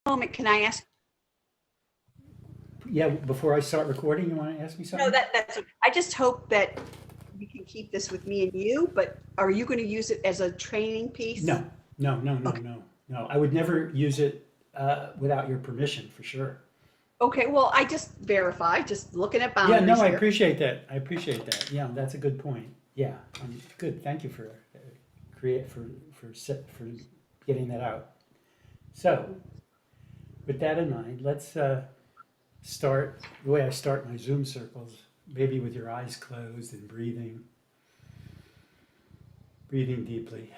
moment, can I ask? Yeah, before I start recording, you want to ask me No, something? that's, I just hope that we can keep this with me and you, but are you going to use it as a training piece? No, no, no, no, Okay. no, no. I would never use it without your permission, for sure. Okay, well, I just verify, just looking at Yeah, no, boundaries I here. appreciate that. I appreciate that. Yeah, that's a good point. Yeah, good. Thank you for create for getting that out. So, with that in mind, let's start the way I start my Zoom circles, maybe with your eyes closed and breathing deeply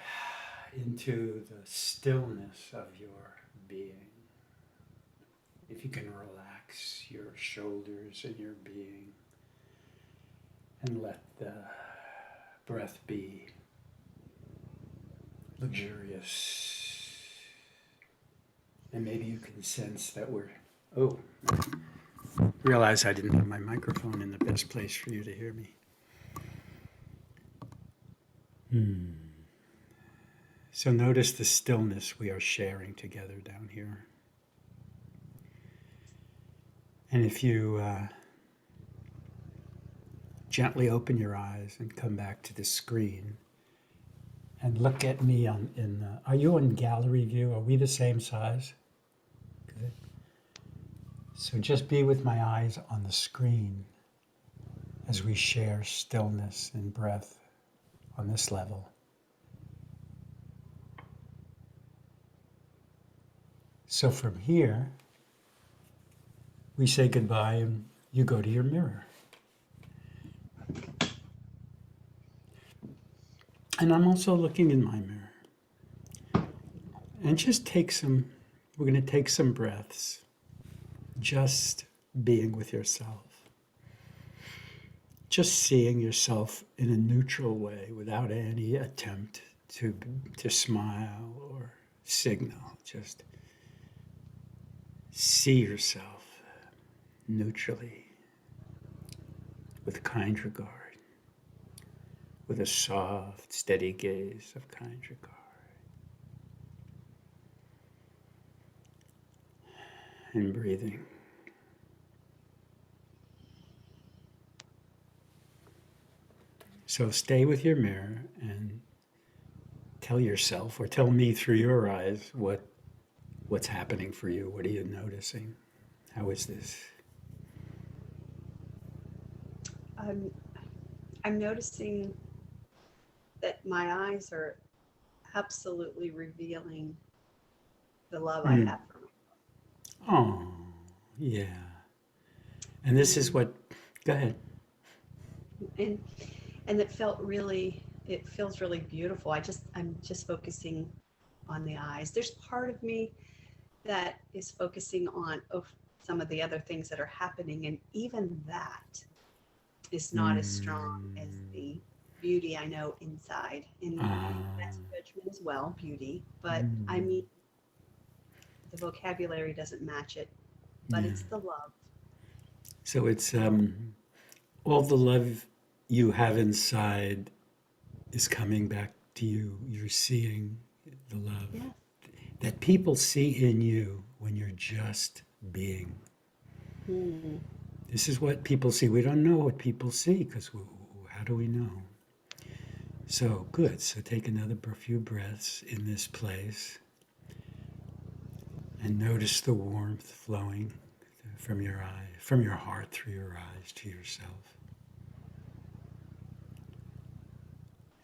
into the stillness of your being. If you can relax your shoulders and your being and let the breath be luxurious. And maybe you can sense that oh, realize I didn't have my microphone in the best place for you to hear me. So notice the stillness we are sharing together down here. And if you gently open your eyes and come back to the screen and look at me are you in gallery view? Are we the same size? Good. So just be with my eyes on the screen as we share stillness and breath on this level. So from here, we say goodbye and you go to your mirror. And I'm also looking in my mirror. And just we're going to take some breaths, just being with yourself. Just seeing yourself in a neutral way without any attempt to smile or signal. Just see yourself neutrally with kind regard, with a soft, steady gaze of kind regard. And breathing. So stay with your mirror and tell yourself, or tell me through your eyes, what's happening for you. What are you noticing? How is this? I'm, I'm noticing that my eyes are absolutely revealing the love I Mm. have for Oh, yeah. And this is myself. what, go ahead. And and it feels really beautiful. I'm just focusing on the eyes. There's part of me that is focusing on some of the other things that are happening, and even that is not as strong as Mm. the beauty I know inside. And that's Ah. judgment as well, beauty. But I Mm. mean, the vocabulary doesn't match it, but Yeah. it's the love. So it's all the love you have inside is coming back to you. You're seeing the love Yes. that people see in you when you're just being. Hmm. This is what people see. We don't know what people see because how do we know? So good. So take another few breaths in this place and notice the warmth flowing from your eye, from your heart through your eyes to yourself.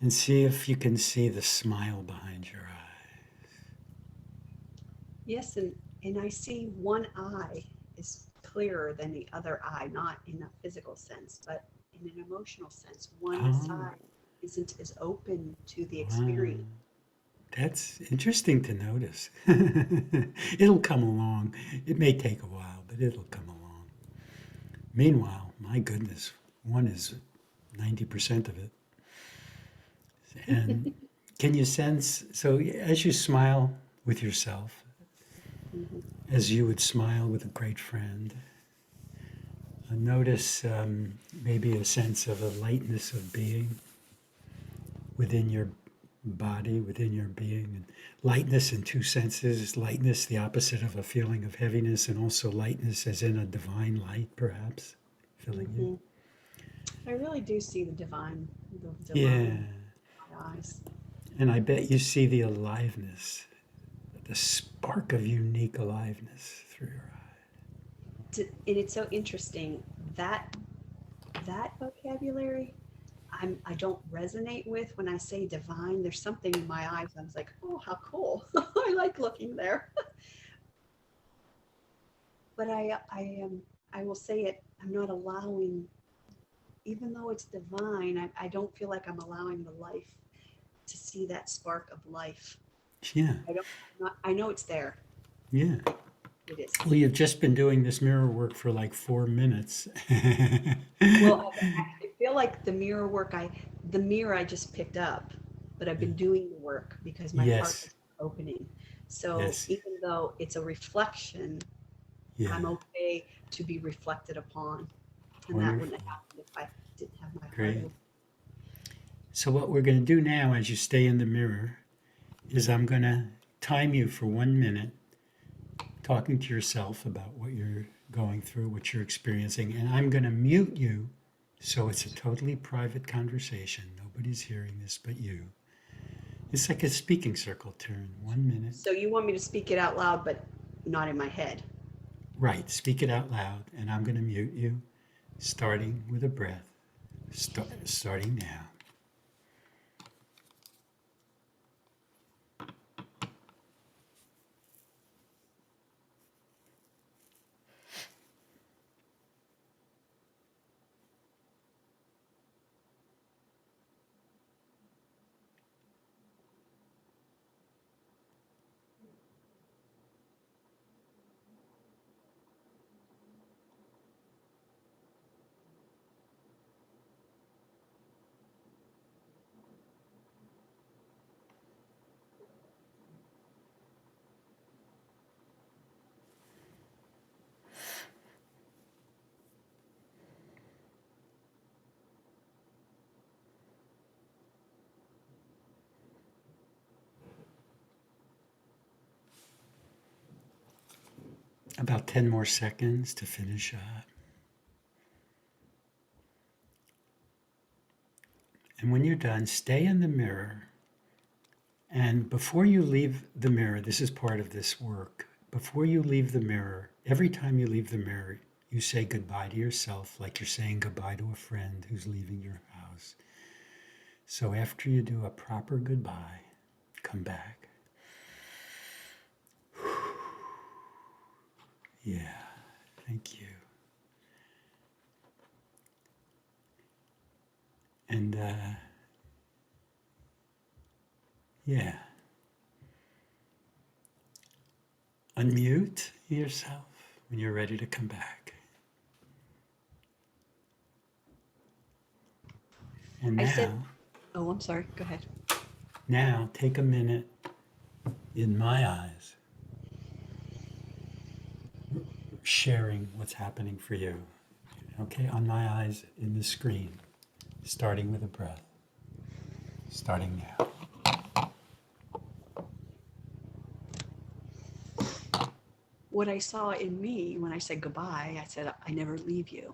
And see if you can see the smile behind your eye. Yes, and I see one eye is clearer than the other eye, not in a physical sense, but in an emotional sense. One Oh, side isn't as open to the wow. experience. That's interesting to notice. It'll come along. It may take a while, but it'll come along. Meanwhile, my goodness, one is 90% of it. And can you sense, so as you smile with yourself, Mhm. as you would smile with a great friend, notice maybe a sense of a lightness of being within your body, within your being. And lightness in two senses: lightness, the opposite of a feeling of heaviness, and also lightness as in a divine light, perhaps, filling you. Hmm. I really do see the Yeah. divine in my eyes. And I bet you see the aliveness, the spark of unique aliveness through your And it's so interesting that that vocabulary I don't resonate with when I say divine. There's something in my eyes. I was like, oh, how cool! I like looking there. But I will say it. I'm not allowing, even though it's divine. I don't feel like I'm allowing the life to see that spark of life. eyes. Yeah, I don't. Not, I know it's there. yeah. It is. Well, you've just been doing this mirror work for like 4 minutes. Well, I feel like the mirror I just picked up, but I've been doing the work because my heart Yes, is opening. So yes, even though it's a reflection, yeah. I'm okay to be reflected upon. And that wouldn't Wonderful. have happened if I didn't have my heart Great. open. So, what we're going to do now as you stay in the mirror is I'm going to time you for 1 minute talking to yourself about what you're going through, what you're experiencing, and I'm going to mute you so it's a totally private conversation. Nobody's hearing this but you. It's like a speaking circle turn. 1 minute. So you want me to speak it out loud, but not in my head. Right, speak it out loud, and I'm going to mute you, starting with a breath. Starting now. About 10 more seconds to finish up. And when you're done, stay in the mirror. And before you leave the mirror, this is part of this work. Before you leave the mirror, every time you leave the mirror, you say goodbye to yourself like you're saying goodbye to a friend who's leaving your house. So after you do a proper goodbye, come back. Yeah, thank you. And yeah, unmute yourself when you're ready to come back. And I said, now, oh, I'm sorry. Go ahead. take a minute in my eyes, sharing what's happening for you. Okay, on my eyes in the screen, starting with a breath. Starting now. What I saw in me when I said goodbye, I said, I never leave you.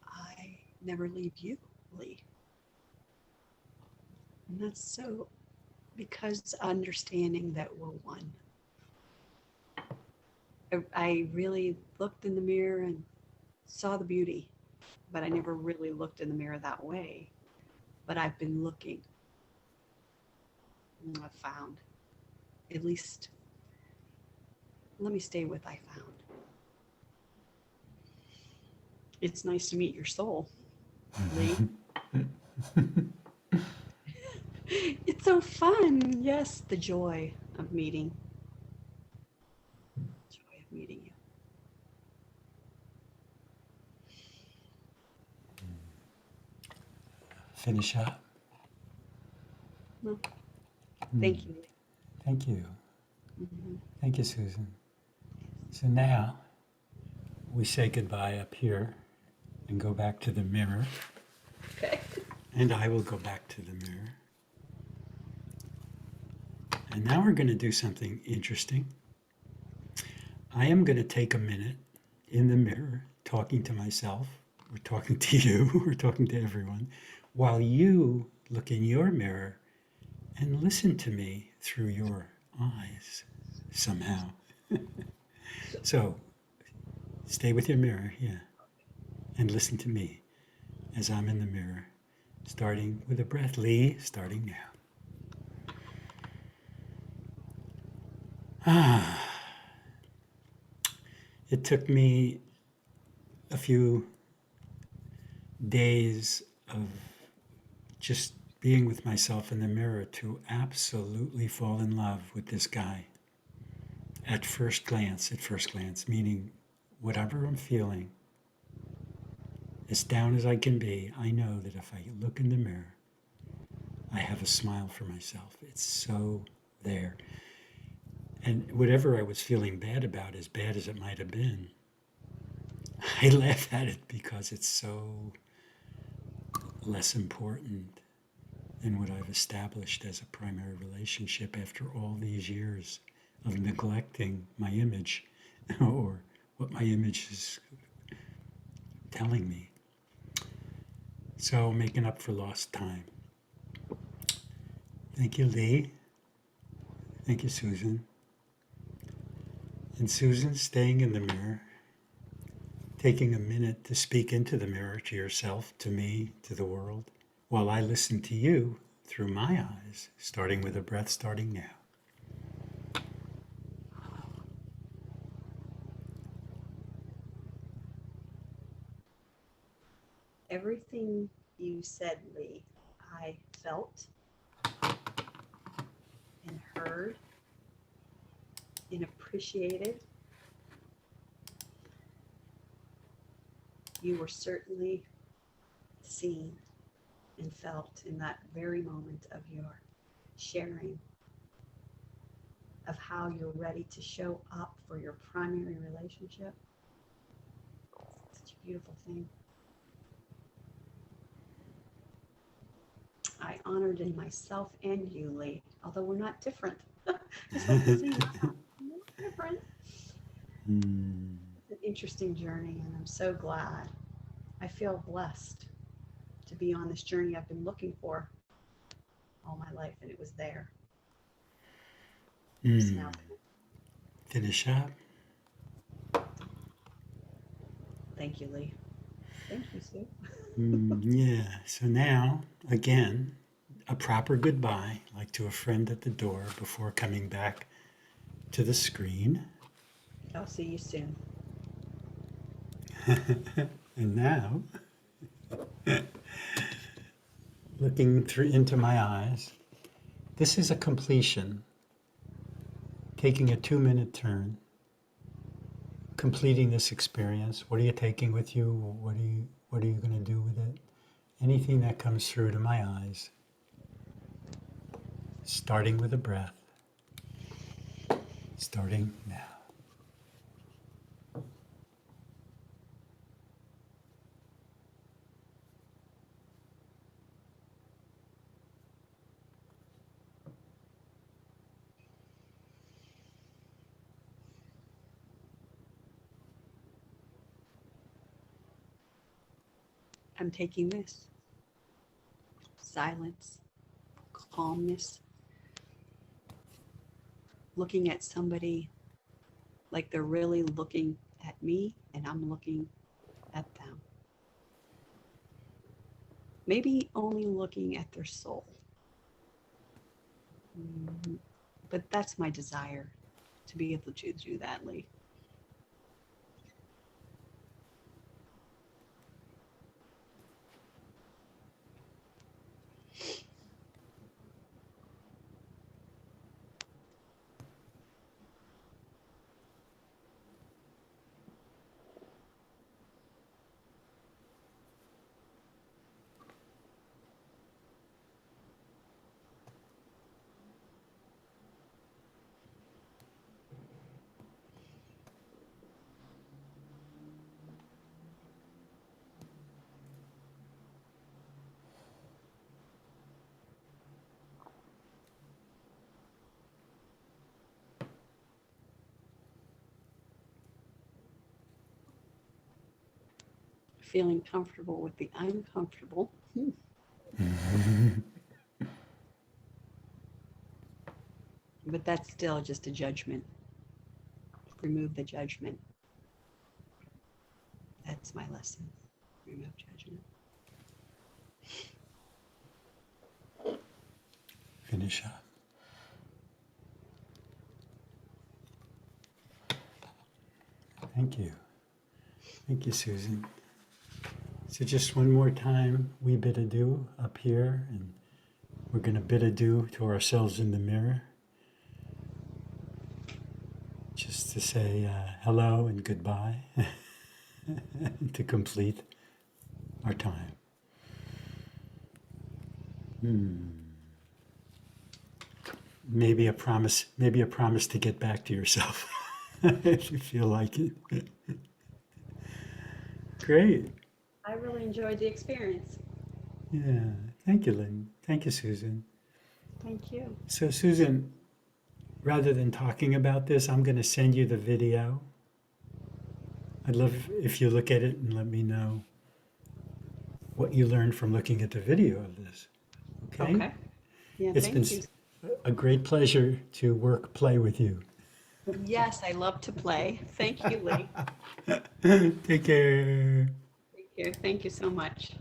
I never leave you, Lee. And that's so because understanding that we're one. I really looked in the mirror and saw the beauty, but I never really looked in the mirror that way. But I've been looking. And I've found, at least, let me stay with I found. It's nice to meet your soul, Lee. It's so fun. Yes, the joy of meeting. Joy of meeting you. Finish up. Well, thank you. Thank you. Mm-hmm. Thank you, Susan. So now we say goodbye up here and go back to the mirror. Okay. And I will go back to the mirror. And now we're going to do something interesting. I am going to take a minute in the mirror talking to myself, or talking to you, or talking to everyone, while you look in your mirror and listen to me through your eyes somehow. So stay with your mirror, yeah, and listen to me as I'm in the mirror, starting with a breath. Lee, starting now. It took me a few days of just being with myself in the mirror to absolutely fall in love with this guy. At first glance, meaning whatever I'm feeling, as down as I can be, I know that if I look in the mirror, I have a smile for myself. It's so there. And whatever I was feeling bad about, as bad as it might have been, I laugh at it because it's so less important than what I've established as a primary relationship after all these years of neglecting my image or what my image is telling me. So making up for lost time. Thank you, Lee. Thank you, Susan. And Susan, staying in the mirror, taking a minute to speak into the mirror to yourself, to me, to the world, while I listen to you through my eyes, starting with a breath, starting now. Everything you said, Lee, I felt and heard and appreciated. You were certainly seen and felt in that very moment of your sharing of how you're ready to show up for your primary relationship. Such a beautiful thing. I honored in myself and you, Lee, although we're not different. Just like to see that. We're not different. It's an interesting journey, and I'm so glad. I feel blessed to be on this journey I've been looking for all my life, and it was there. It's now. Finish up. Thank you, Lee. Thank you, Sue. Yeah, so now, again, a proper goodbye, like to a friend at the door before coming back to the screen. I'll see you soon. And now, looking through into my eyes, this is a completion, taking a 2-minute turn, completing this experience. What are you taking with you? What are you going to do with it? Anything that comes through to my eyes, starting with a breath, starting now. I'm taking this silence, calmness, looking at somebody like they're really looking at me and I'm looking at them. Maybe only looking at their soul. But that's my desire, to be able to do that, Lee. feeling comfortable with the uncomfortable. But that's still just a judgment. Remove the judgment. That's my lesson. Remove judgment. Finish up. Thank you. Thank you, Susan. So just one more time, we bid adieu up here, and we're going to bid adieu to ourselves in the mirror. Just to say hello and goodbye to complete our time. Maybe a promise to get back to yourself if you feel like it. Great. I really enjoyed the experience. Yeah. Thank you, Lynn. Thank you, Susan. Thank you. So, Susan, rather than talking about this, I'm going to send you the video. I'd love if you look at it and let me know what you learned from looking at the video of this. Okay? Okay. Yeah, It's thank been you. a great pleasure to play with you. Yes, I love to play. Thank you, Lee. Take care. Take care. Thank you so much.